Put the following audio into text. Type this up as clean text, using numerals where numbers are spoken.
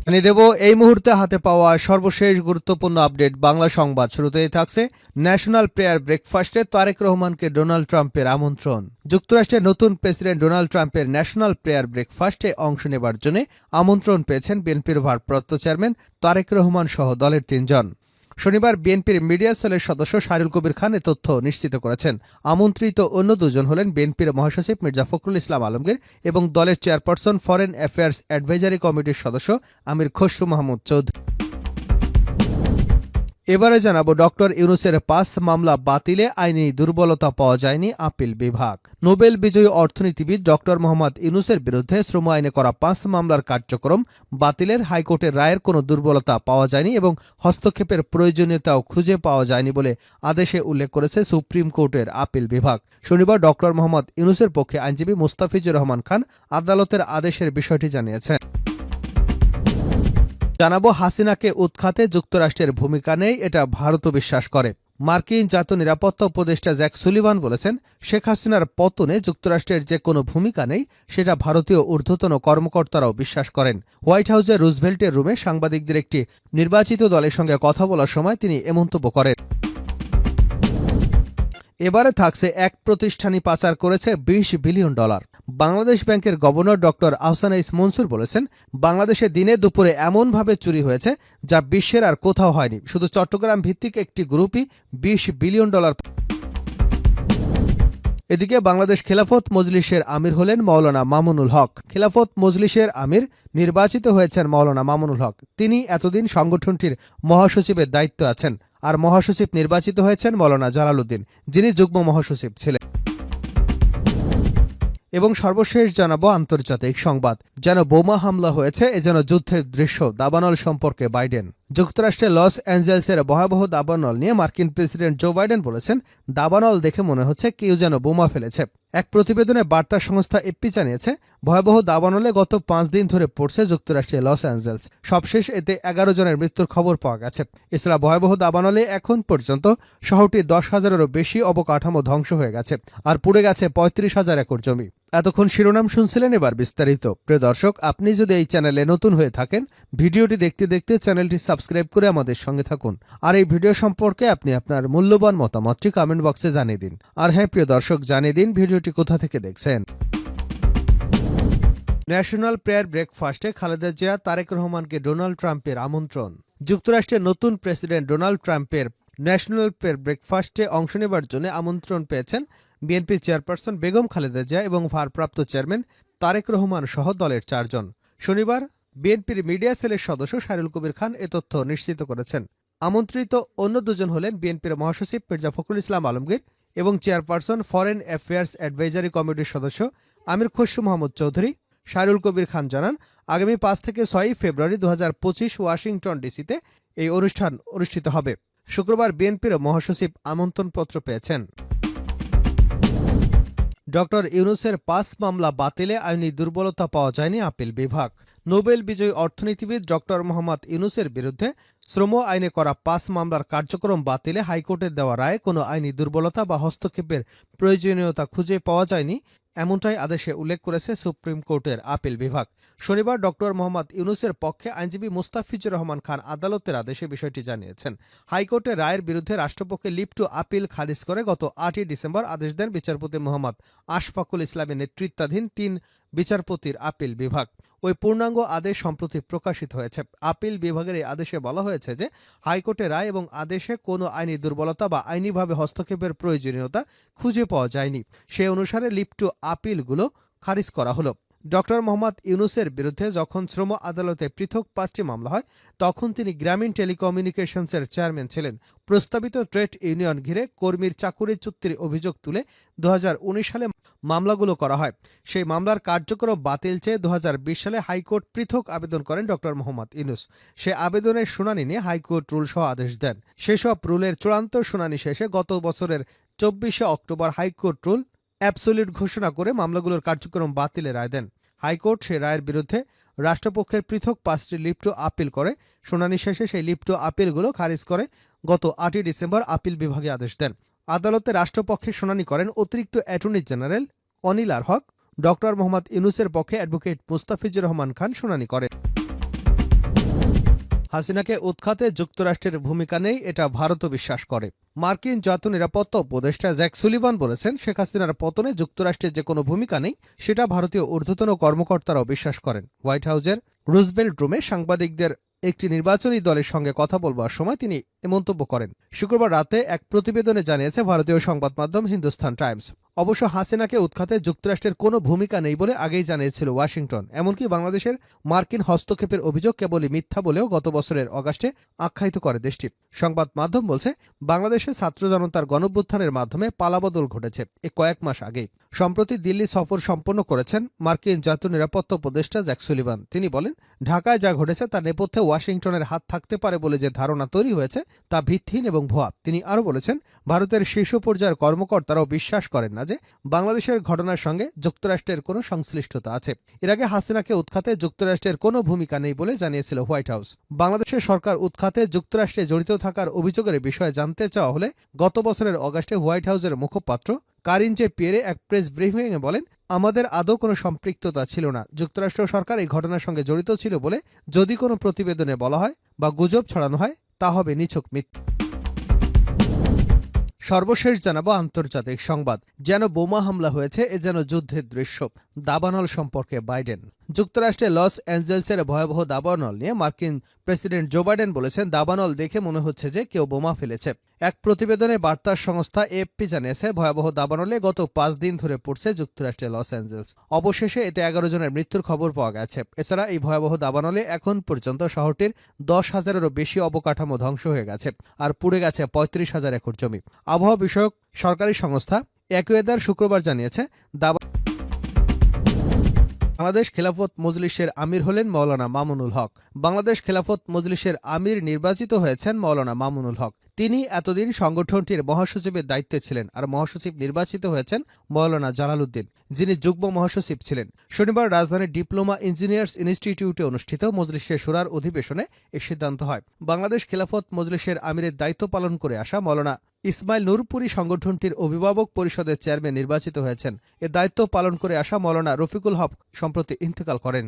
জানিয়ে দেব এই মুহূর্তে হাতে পাওয়া সর্বশেষ গুরুত্বপূর্ণ আপডেট বাংলা সংবাদ। শুরুতেই থাকছে ন্যাশনাল প্রেয়ার ব্রেকফাস্টে তারেক রহমানকে ডোনাল্ড ট্রাম্পের আমন্ত্রণ। যুক্তরাষ্ট্রের নতুন প্রেসিডেন্ট ডোনাল্ড ট্রাম্পের ন্যাশনাল প্রেয়ার ব্রেকফাস্টে অংশ নেবার জন্য আমন্ত্রণ পেয়েছেন বিএনপির ভারপ্রাপ্ত চেয়ারম্যান তারেক রহমান সহ দলের ৩ জন। শনিবার বিএনপির মিডিয়া সেলের সদস্য শাহরুল কবির খান এ তথ্য নিশ্চিত করেছেন। আমন্ত্রিত অন্য দুজন হলেন বিএনপির মহাসচিব মির্জা ফখরুল ইসলাম আলমগীর এবং দলের চেয়ারপারসন ফরেন অ্যাফেয়ার্স অ্যাডভাইজারি কমিটির সদস্য আমির খসরু মাহমুদ চৌধুরী। এবারে জানাবো ডক্টর ইউনূসের ৫ মামলা বাতিলে আইনি দুর্বলতা পাওয়া যায়নি আপিল বিভাগ। নোবেল বিজয়ী অর্থনীতিবিদ ডক্টর মোহাম্মদ ইউনূসের বিরুদ্ধে শ্রম আইনে করা ৫ মামলার কার্যক্রম বাতিলের হাইকোর্টের রায়ের কোনো দুর্বলতা পাওয়া যায়নি এবং হস্তক্ষেপের প্রয়োজনীয়তাও খুঁজে পাওয়া যায়নি বলে আদেশে উল্লেখ করেছে সুপ্রিম কোর্টের আপিল বিভাগ। শনিবার ডক্টর মোহাম্মদ ইউনূসের পক্ষে আইনজীবী মুস্তাফিজুর রহমান খান আদালতের আদেশের বিষয়টি জানিয়েছেন। জানাবো হাসিনাকে উৎখাতে যুক্তরাষ্ট্রের ভূমিকা নেই, এটা ভারতও বিশ্বাস করে। মার্কিন জাতীয় নিরাপত্তা উপদেষ্টা জ্যাক সুলিভান বলেছেন, শেখ হাসিনার পতনে যুক্তরাষ্ট্রের যে কোনো ভূমিকা নেই সেটা ভারতীয় ঊর্ধ্বতন কর্মকর্তারাও বিশ্বাস করেন। হোয়াইট হাউসের রুজভেল্টের রুমে সাংবাদিকদের একটি নির্বাচিত দলের সঙ্গে কথা বলার সময় তিনি এ মন্তব্য করেন। এবারে থাকছে এক প্রতিষ্ঠানই পাচার করেছে $20 বিলিয়ন। বাংলাদেশ ব্যাংকের গভর্নর ডক্টর আহসানাইস মনসুর বলেছেন, বাংলাদেশে দিনে দুপুরে এমনভাবে চুরি হয়েছে যা বিশ্বের আর কোথাও হয়নি। শুধু চট্টগ্রাম ভিত্তিক একটি গ্রুপই $20 বিলিয়ন। এদিকে বাংলাদেশ খেলাফত মজলিসের আমির হলেন মাওলানা মামুনুল হক। খেলাফত মজলিসের আমির নির্বাচিত হয়েছেন মাওলানা মামুনুল হক। তিনি এতদিন সংগঠনটির মহাসচিবের দায়িত্ব আছেন। আর মহাসচিব নির্বাচিত হয়েছেন মাওলানা জালালউদ্দিন, যিনি যুগ্ম মহাসচিব ছিলেন। এবং সর্বশেষ জানাবো আন্তর্জাতিক সংবাদ। যেন বোমা হামলা হয়েছে, এ যেন যুদ্ধের দৃশ্য। দাবানল সম্পর্কে বাইডেন। যুক্তরাষ্ট্রের লস অ্যাঞ্জেলসের ভয়াবহ দাবানল নিয়ে মার্কিন প্রেসিডেন্ট জো বাইডেন বলেছেন, দাবানল দেখে মনে হচ্ছে কেউ যেন বোমা ফেলেছে। এক প্রতিবেদনে বার্তা সংস্থা এপি জানিয়েছে, ভয়াবহ দাবানলে গত 5 দিন ধরে পড়ছে যুক্তরাষ্ট্রের লস অ্যাঞ্জেলস। সবশেষ এতে 11 জনের মৃত্যুর খবর পাওয়া গেছে। এছাড়া ভয়াবহ দাবানলে এখন পর্যন্ত শহরটির 10,000-এরও বেশি অবকাঠামো ধ্বংস হয়ে গেছে, আর পুড়ে গেছে 35,000 একর জমি। এতক্ষণ শিরোনাম শুনছিলেন, এবার বিস্তারিত। প্রিয় দর্শক, আপনি যদি এই চ্যানেলে নতুন হয়ে থাকেন, ভিডিওটি দেখতে দেখতে চ্যানেলটি সাবস্ক্রাইব করে আমাদের সঙ্গে থাকুন। আর এই ভিডিও সম্পর্কে আপনি আপনার মূল্যবান মতামতটি কমেন্ট বক্সে জানিয়ে দিন। আর হ্যাঁ প্রিয় দর্শক, জানিয়ে দিন ভিডিওটি কোথা থেকে দেখছেন। ন্যাশনাল প্রেয়ার ব্রেকফাস্টে খালেদা জিয়া তারেক রহমানকে ডোনাল্ড ট্রাম্পের আমন্ত্রণ। যুক্তরাষ্ট্রের নতুন প্রেসিডেন্ট ডোনাল্ড ট্রাম্পের ন্যাশনাল প্রেয়ার ব্রেকফাস্টে অংশ নেবার জন্য আমন্ত্রণ পেয়েছেন বিএনপি চেয়ারপারসন বেগম খালেদা জিয়া এবং ভারপ্রাপ্ত চেয়ারম্যান তারেক রহমান সহ দলের 4 জন। শনিবার বিএনপির মিডিয়া সেলের সদস্য শাহরুল কবির খান এ তথ্য নিশ্চিত করেছেন। আমন্ত্রিত অন্য দুজন হলেন বিএনপির মহাসচিব মির্জা ফখরুল ইসলাম আলমগীর এবং চেয়ারপারসন ফরেন অ্যাফেয়ার্স অ্যাডভাইজারি কমিটির সদস্য আমির খসরু মাহমুদ চৌধুরী। শাহরুল কবির খান জানান, আগামী 5 থেকে 6 ফেব্রুয়ারি 2025 ওয়াশিংটন ডিসিতে এই অনুষ্ঠান অনুষ্ঠিত হবে। শুক্রবার বিএনপির মহাসচিব আমন্ত্রণপত্র পেয়েছেন। ডক্টর ইউনূসের 5 মামলা বাতিলে আইনি দুর্বলতা পাওয়া যায়নি আপিল বিভাগ। নোবেল বিজয়ী অর্থনীতিবিদ ডক্টর মোহাম্মদ ইউনূসের বিরুদ্ধে শ্রম আইনে করা 5 মামলার কার্যক্রম বাতিলে হাইকোর্টের দেওয়া রায়ে কোনো আইনি দুর্বলতা বা হস্তক্ষেপের প্রয়োজনীয়তা খুঁজে পাওয়া যায়নি, এমনটাই আদেশে উল্লেখ করেছে সুপ্রিম কোর্টের আপিল বিভাগ। শনিবার ডক্টর মোহাম্মদ ইউনূসের পক্ষে আইনজীবী মুস্তাফিজুর রহমান খান আদালতের আদেশে বিষয়টি জানিয়েছেন। হাইকোর্টের রায়ের বিরুদ্ধে রাষ্ট্রপক্ষে লিভ টু আপিল খারিজ করে গত 8 ডিসেম্বর আদেশ দেন বিচারপতি মোহাম্মদ আশফাকুল ইসলামের নেতৃত্বাধীন 3 বিচারপতির আপিল বিভাগ। ওই পূর্ণাঙ্গ আদেশ সম্প্রতি প্রকাশিত হয়েছে। আপিল বিভাগের এই আদেশে বলা হয়েছে যে হাইকোর্টের রায় এবং আদেশে কোনো আইনি দুর্বলতা বা আইনিভাবে হস্তক্ষেপের প্রয়োজনীয়তা খুঁজে পাওয়া যায়নি। সে অনুসারে লিভ টু আপিলগুলো খারিজ করা হলো। ডক্টর মোহাম্মদ ইউনূসের বিরুদ্ধে যখন শ্রম আদালতে পৃথক 5টি মামলা হয়, তখন তিনি গ্রামীণ টেলিকমিউনিকেশনসের চেয়ারম্যান ছিলেন। প্রস্তাবিত ট্রেড ইউনিয়ন ঘিরে কর্মীর চাকুরি চুক্তির অভিযোগ তুলে 2019 সালে মামলাগুলো করা হয়। সেই মামলার কার্যক্রম বাতিল চেয়ে 2020 সালে হাইকোর্ট পৃথক আবেদন করেন ডক্টর মোহাম্মদ ইউনূস। সে আবেদনের শুনানি নিয়ে হাইকোর্ট রুল সহ আদেশ দেন। সেসব রুলের চূড়ান্ত শুনানি শেষে গত বছরের 24 অক্টোবর হাইকোর্ট রুল অ্যাবসোলিউট ঘোষণা করে মামলাগুলোর কার্যক্রম বাতিলের রায় দেন। হাইকোর্ট সে রায়ের বিরুদ্ধে রাষ্ট্রপক্ষের পৃথক 5টি লিভ টু আপিল করে। শুনানি শেষে সেই লিভ টু আপিলগুলো খারিজ করে গত 8 ডিসেম্বর আপিল বিভাগে আদেশ দেন। আদালতে রাষ্ট্রপক্ষে শুনানি করেন অতিরিক্ত অ্যাটর্নি জেনারেল অনিল আর হক। ডক্টর মোহাম্মদ ইউনূসের পক্ষে অ্যাডভোকেট মুস্তাফিজুর রহমান খান শুনানি করেন। হাসিনাকে উৎখাতে যুক্তরাষ্ট্রের ভূমিকা নেই, এটা ভারতও বিশ্বাস করে। মার্কিন জাতীয় নিরাপত্তা উপদেষ্টা জ্যাক সুলিভান বলেছেন, শেখ হাসিনার পতনে যুক্তরাষ্ট্রের যে কোনো ভূমিকা নেই, সেটা ভারতীয় ঊর্ধ্বতন কর্মকর্তারাও বিশ্বাস করেন। হোয়াইট হাউসের রুজভেল্ট রুমে সাংবাদিকদের একটি নির্বাচনী দলের সঙ্গে কথা বলবার সময় তিনি এ মন্তব্য করেন। শুক্রবার রাতে এক প্রতিবেদনে জানিয়েছে ভারতীয় সংবাদ মাধ্যম হিন্দুস্তান টাইমস। অবশ্য হাসিনাকে উৎখাতে যুক্তরাষ্ট্রের কোনো ভূমিকা নেই বলে আগেই জানিয়েছিল ওয়াশিংটন। এমনকি বাংলাদেশের মার্কিন হস্তক্ষেপের অভিযোগ কেবলই মিথ্যা বলেও গত বছরের অগাস্টে আখ্যায়িত করে দেশটি। সংবাদ মাধ্যম বলছে, বাংলাদেশে ছাত্র জনতার গণঅভ্যুত্থানের মাধ্যমে পালাবদল ঘটেছে এ কয়েক মাস আগেই। সম্প্রতি দিল্লি সফর সম্পন্ন করেছেন মার্কিন জাতীয় নিরাপত্তা উপদেষ্টা জ্যাক সুলিভান। তিনি বলেন, ঢাকায় যা ঘটেছে তার নেপথ্যে ওয়াশিংটনের হাত থাকতে পারে বলে যে ধারণা তৈরি হয়েছে তা ভিত্তিহীন এবং ভুয়া। তিনি আরও বলেছেন, ভারতের শীর্ষ পর্যায়ের কর্মকর্তারাও বিশ্বাস করেন না যে বাংলাদেশের ঘটনার সঙ্গে যুক্তরাষ্ট্রের কোনো সংশ্লিষ্টতা আছে। এর আগে হাসিনাকে উৎখাতে যুক্তরাষ্ট্রের কোনো ভূমিকা নেই বলে জানিয়েছিল হোয়াইট হাউস। বাংলাদেশের সরকার উৎখাতে যুক্তরাষ্ট্রে জড়িত থাকার অভিযোগের বিষয়ে জানতে চাওয়া হলে গত বছরের অগাস্টে হোয়াইট হাউসের মুখপাত্র কারিন জে পিয়েরে এক প্রেস ব্রিফিংয়ে বলেন, আমাদের আদৌ কোনো সম্পৃক্ততা ছিল না। যুক্তরাষ্ট্র সরকার এই ঘটনার সঙ্গে জড়িত ছিল বলে যদি কোনো প্রতিবেদনে বলা হয় বা গুজব ছড়ানো হয়, তা হবে নিছক মিথ্যা। সর্বশেষ জানাবো আন্তর্জাতিক সংবাদ। যেন বোমা হামলা হয়েছে, এ যেন যুদ্ধের দৃশ্য। দাবানল সম্পর্কে বাইডেন। যুক্তরাষ্ট্রের লস অ্যাঞ্জেলসের ভয়াবহ দাবানল নিয়ে মার্কিন প্রেসিডেন্ট জো বাইডেন বলেছেন, দাবানল দেখে মনে হচ্ছে যে কেউ বোমা ফেলেছে। এক প্রতিবেদনে বার্তা সংস্থা এএফপি জানিয়েছে, ভয়াবহ দাবানলে গত ৫ দিন ধরে পড়ছে যুক্তরাষ্ট্রের লস অ্যাঞ্জেলস। অবশেষে এতে ১১ জনের মৃত্যুর খবর পাওয়া গেছে। এছাড়া এই ভয়াবহ দাবানলে এখন পর্যন্ত শহরটির ১০,০০০-এরও বেশি অবকাঠামো ধ্বংস হয়ে গেছে, আর পুড়ে গেছে ৩৫,০০০ একর জমি। আবহাওয়া বিষয়ক সরকারি সংস্থা অ্যাকুয়েদার শুক্রবার জানিয়েছে, বাংলাদেশ খেলাফত মজলিসের আমির হলেন মওলানা মামুনুল হক। বাংলাদেশ খেলাফত মজলিসের আমির নির্বাচিত হয়েছেন মওলানা মামুনুল হক। তিনি এতদিন সংগঠনটির মহাসচিবের দায়িত্বে ছিলেন, আর মহাসচিব নির্বাচিত হয়েছেন মওলানা জালালউদ্দিন, যিনি যুগ্ম মহাসচিব ছিলেন। শনিবার রাজধানীর ডিপ্লোমা ইঞ্জিনিয়ার্স ইনস্টিটিউটে অনুষ্ঠিত মজলিসের শুরার অধিবেশনে এ সিদ্ধান্ত হয়। বাংলাদেশ খেলাফত মজলিসের আমিরের দায়িত্ব পালন করে আসা মওলানা ইসমাইল নূরপুরী সংগঠনটির অভিভাবক পরিষদের চেয়ারম্যান নির্বাচিত হয়েছেন। এ দায়িত্ব পালন করে আসা মওলানা রফিকুল হক সম্প্রতি ইন্তেকাল করেন।